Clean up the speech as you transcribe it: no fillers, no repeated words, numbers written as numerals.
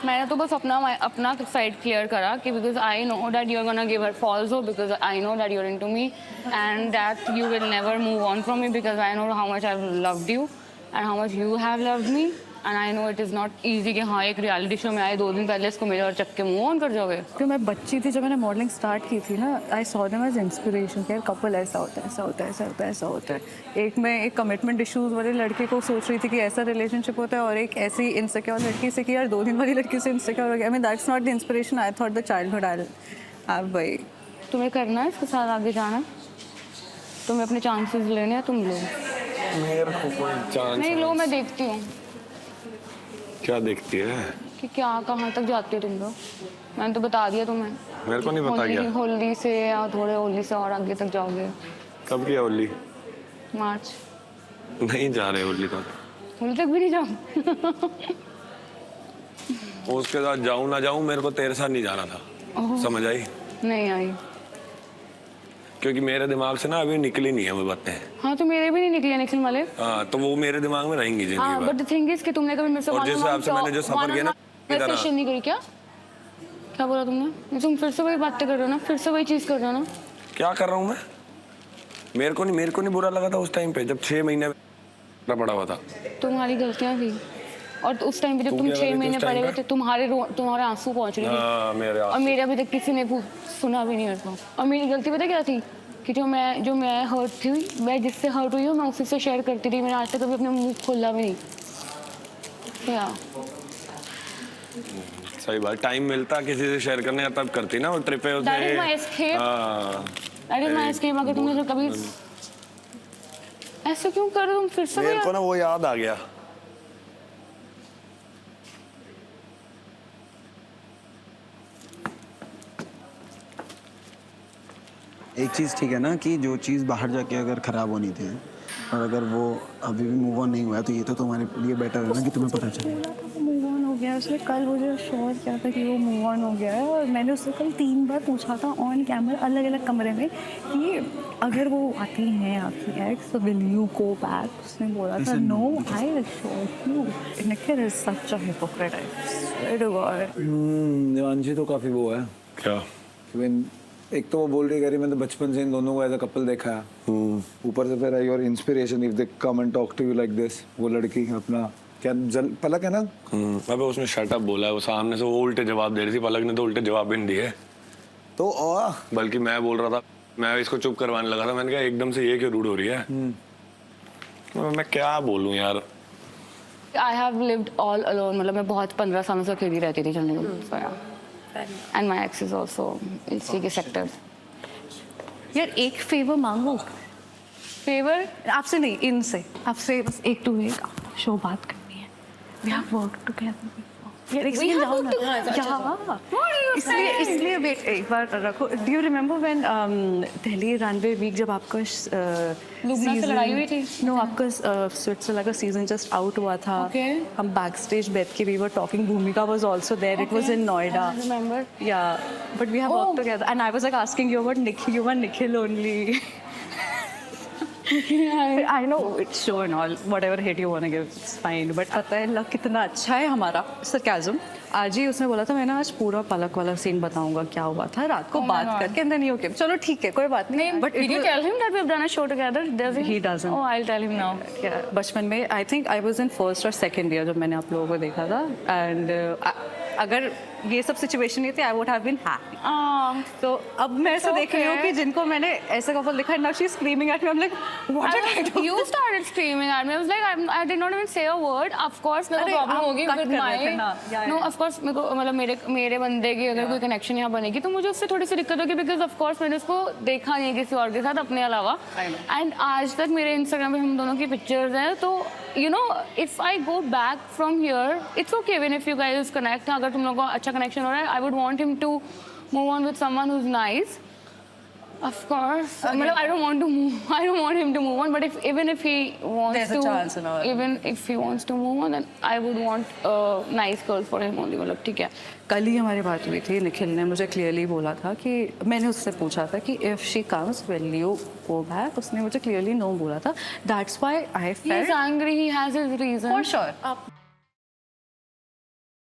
मैंने तो बस अपना साइड क्लियर करा कि because I know that you are gonna give her false hope, because I know that you are into me and that you will never move on from me, because I know how much I have loved you and how much you have loved me and I know it is not easy कि हाँ एक reality show में आए 2 दिन पहले इसको मिले और चक्के मूव ऑन कर जाओगे। क्योंकि मैं बच्ची थी जब मैंने मॉडलिंग स्टार्ट की थी ना, I saw them as inspiration कि यार कपल ऐसा होता है, ऐसा होता है, ऐसा होता है, ऐसा होता है। एक मैं एक कमिटमेंट इशूज़ वाले लड़के को सोच रही थी कि ऐसा रिलेशनशिप होता है, और एक ऐसी इनसिक्योर लड़की से कि यार 2 दिन वाली लड़की से इनसिक्योर हो गया। I mean that's not the inspiration I thought the childhood I have. भाई तुम्हें करना है इसके साथ आगे जाना, तुम्हें अपने चांसेस लेने हैं, तुम लो। मेरे को कोई चांस नहीं लो, मैं देखती हूँ क्या देखती है कि क्या कहाँ तक जाते हो तुम लोग। मैंने तो बता दिया तुम्हें। मेरे को नहीं पता क्या। होली से या थोड़े होली से और आगे तक जाओगे। कब की होली? मार्च। नहीं जा रहे होली तक। होली तक भी नहीं जाओ? उसके साथ जाऊं ना जाऊं, मेरे को तेरे साथ नहीं जाना था। समझ आई? नहीं आई, क्योंकि मेरे दिमाग से ना अभी निकली नहीं है वो बातें। हाँ तो मेरे भी नहीं निकले निकलने वाले। हाँ तो वो मेरे दिमाग में रहेंगी जिंदगी भर। बट द थिंग इज कि तुमने कभी मेरे से और जिस हिसाब से मैंने जो सफर किया ना, कन्वर्सेशन नहीं करी। क्या बोला तुमने? तुम फिर से वही बातें कर रहे हो ना, फिर से वही चीज कर रहे हो ना। क्या कर रहा हूँ मैं? मेरे को नहीं बुरा लगा था उस टाइम पे जब 6 महीने पड़ा हुआ था। तुम्हारी गलतियां थी, और उस टाइम पे जब तुम 6 महीने पड़े हुए थे तुम्हारे आंसू पहुंच रहे थे और मेरे अभी तक किसी ने सुना भी नहीं मेरे को। और मेरी गलती पता क्या थी कि जो मैं हर्ट थी, मैं जिससे हर्ट हुई हूँ मैं उसी से शेयर करती थी। मैंने आज तक कभी अपने मुंह खोला भी नहीं। क्या सही बात, टाइम मिलता किसी से शेयर करने या तब करती ना वो ट्रिप पे होते। That is my escape. That is my escape. अगर तुमने कभी ऐसे क्यों कर रहे हो तुम फिर से? मेरे को ना वो याद आ गया। एक चीज़ ठीक है ना कि जो चीज़ बाहर जाके अगर ख़राब होनी थी और अगर वो अभी भी मूव ऑन नहीं हुआ है तो ये तो तुम्हारे लिए बेटर है ना कि तुम्हें पता चले। मूव ऑन हो गया उसने, कल मुझे श्योर किया था कि वो मूव ऑन हो गया है, और मैंने उससे कल 3 बार पूछा था ऑन कैमरा अलग अलग कमरे में कि अगर वो आती हैं आपकी एक्स तो विल यू गो बैक। उसने बोला था no I assure you. Nikhil is such a hypocrite, I swear to God. Devanshi तो काफी वो है क्या? एक तो वो बोल रही है मैंने तो बचपन से इन दोनों को एज अ कपल देखा है, ऊपर से फिर your inspiration if they come and talk to you like this. वो लड़की अपना क्या पलक है ना। अबे उसने शट अप बोला है, वो सामने से वो उल्टे जवाब दे रही थी। पलक ने तो उल्टे जवाब भी नहीं दिए। तो बल्कि मैं बोल रहा था, मैं इसको चुप करवाने लगा था। मैंने कहा एकदम से ये क्यों रूड हो रही है? मैं क्या बोलूं यार। I have lived all alone, मतलब मैं बहुत 15 सालों से अकेली रहती थी चलने को। And my ex is also इसी के सेक्टर। यार एक फेवर मांगो। फेवर आपसे नहीं, इनसे। आपसे बस एक टू एक शो बात करनी है। We have worked together before. यार इसलिए जाओ ना। इसलिए वेट एक बार रखो। Do you remember when Delhi runway week जब आपका लुबना से लड़ाई हुई थी? नो, आपका स्विट्जरलैंड का सीजन जस्ट आउट हुआ था। हम बैक स्टेज बैठ के we were talking. भूमिका was also there. It was in Noida. I remember. Yeah, but we have worked together, and I was like asking you about Nikhil. You were Nikhil only. I know it's show and all, whatever hate you want to give, it's fine. But पता है luck कितना अच्छा है हमारा। Sarcasm. आज ही उसने बोला था मैंने आज पूरा पलक वाला सीन बताऊंगा क्या हुआ था रात को बात करके, and then you came. चलो ठीक है कोई बात नहीं। But did you tell him that we've done a show together? Does he? He doesn't. Oh, I'll tell him now. Yeah, बचपन में I think I was in first or second year जब मैंने आप लोगों को देखा था, and अगर ये सब सिचुएशन नहीं थी I would have been happy. तो अब मैं ऐसा देख रही हूँ कि जिनको मैंने ऐसे कपल देखा, now she's screaming at me. I'm like, what did I do? You started screaming at me. I was like, I did not even say a word. Of course, मेरे को प्रॉब्लम होगी with my. No, of course मेरे को मतलब मेरे बंदे की अगर कोई कनेक्शन यहाँ बनेगी तो मुझे उससे थोड़ी सी दिक्कत होगी, because of course मैंने उसको देखा नहीं किसी और के साथ अपने अलावा. And आज तक मेरे Instagram पे हम दोनों की pictures हैं, तो you know, if I go back from here, it's okay even if you guys connect. अगर तुम लोगों को अच्छा connection हो रहा है, I would want him to move on with someone who's nice. Of course. मतलब I don't want him to move on. But even if he wants There's to, a chance in all. even if he wants to move on, then I would want a nice girl for him only. मतलब ठीक है. कल ही हमारी बात हुई थी, निखिल ने मुझे क्लियरली बोला था कि मैंने उससे पूछा था कि if she comes will you go back, उसने मुझे क्लियरली नो बोला था. That's why I felt He's angry. He has his reasons. for sure.